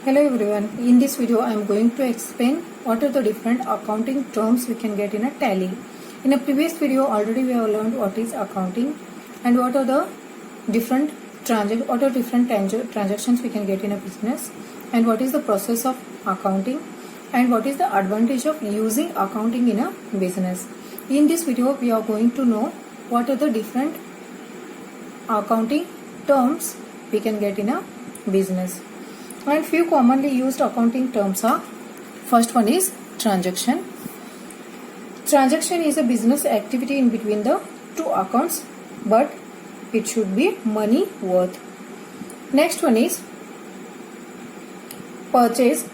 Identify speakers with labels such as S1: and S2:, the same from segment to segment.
S1: Hello everyone. In this video I am going to explain what are the different accounting terms we can get in a tally. In a previous video already we have learned what is accounting and what are the different transactions we can get in a business and what is the process of accounting and what is the advantage of using accounting in a business. In this video we are going to know what are the different accounting terms we can get in a business. And few commonly used accounting terms are, first one is transaction. Transaction is a business activity in between the two accounts, but it should be money worth. Next one is purchase.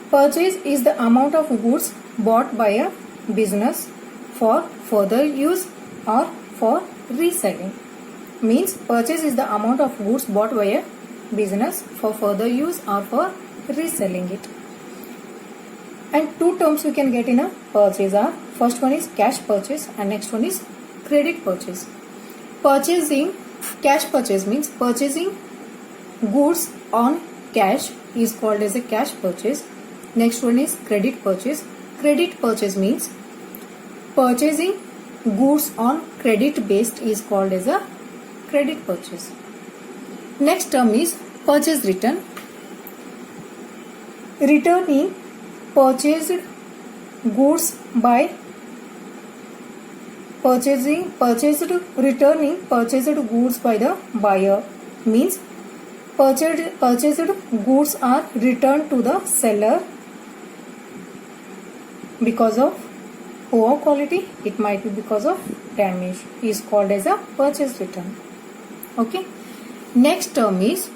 S1: Purchase is the amount of goods bought by a business for further use or for reselling. Means purchase is the amount of goods bought by a business for further use or for reselling it. And two terms we can get in a purchase are, first one is cash purchase and next one is credit purchase. Purchasing, cash purchase means purchasing goods on cash is called as a cash purchase. Next one is credit purchase. Credit purchase means purchasing goods on credit based is called as a credit purchase. Next term is purchase return. Returning purchased goods by returning purchased goods by the buyer means purchased goods are returned to the seller because of poor quality, it might be because of damage, is called as a purchase return. Okay. Next term is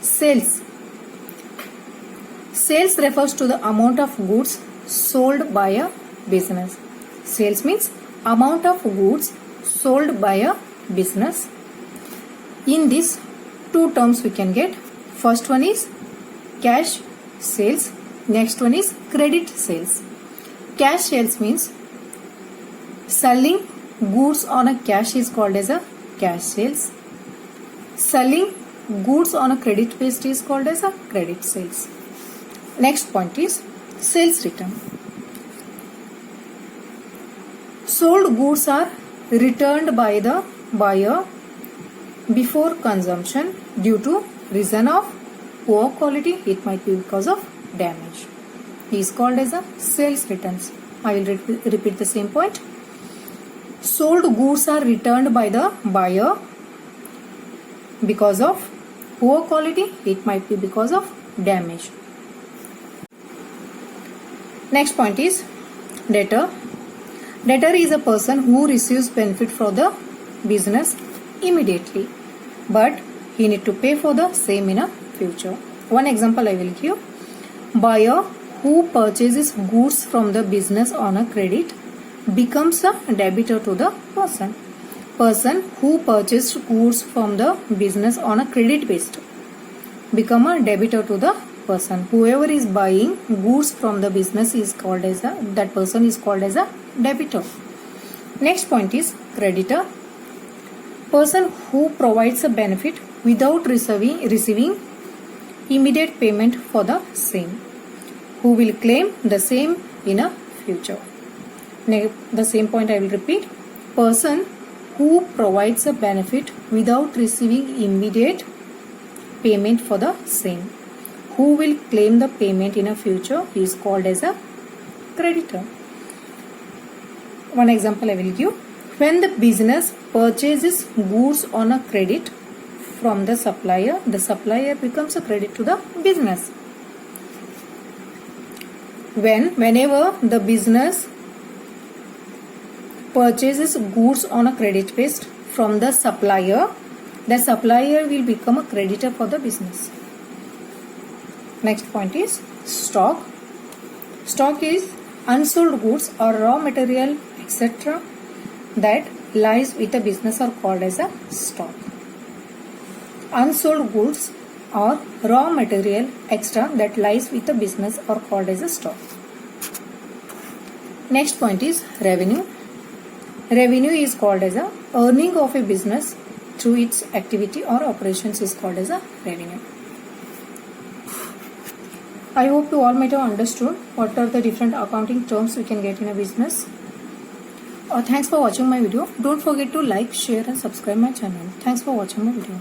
S1: sales. Sales refers to the amount of goods sold by a business. Sales means amount of goods sold by a business. In this, two terms we can get. First one is cash sales. Next one is credit sales. Cash sales means selling goods on a cash is called as a cash sales. Selling goods on a credit based is called as a credit sales. Next point is sales return. Sold goods are returned by the buyer before consumption due to reason of poor quality, it might be because of damage, is called as a sales returns. I will repeat the same point. Sold goods are returned by the buyer because of poor quality, it might be because of damage. Next point is debtor. Debtor is a person who receives benefit from the business immediately, but he need to pay for the same in a future. One example I will give. Buyer who purchases goods from the business on a credit becomes a debtor to the person. Person who purchased goods from the business on a credit based become a debtor to the person. Whoever is buying goods from the business is called as a, that person is called as a debtor. Next point is creditor. Person who provides a benefit without receiving immediate payment for the same, who will claim the same in a future. The same point I will repeat. Person who provides a benefit without receiving immediate payment for the same, who will claim the payment in a future, is called as a creditor. One example I will give. When the business purchases goods on a credit from the supplier becomes a credit to the business. Whenever the business purchases goods on a credit based from the supplier will become a creditor for the business. Next point is stock. Stock is unsold goods or raw material etc. that lies with a business are called as a stock. Unsold goods or raw material extra that lies with a business are called as a stock. Next point is revenue. Revenue is called as a earning of a business through its activity or operations is called as a revenue. I hope you all might have understood what are the different accounting terms we can get in a business. Thanks for watching my video. Don't forget to like, share and subscribe my channel. Thanks for watching my video.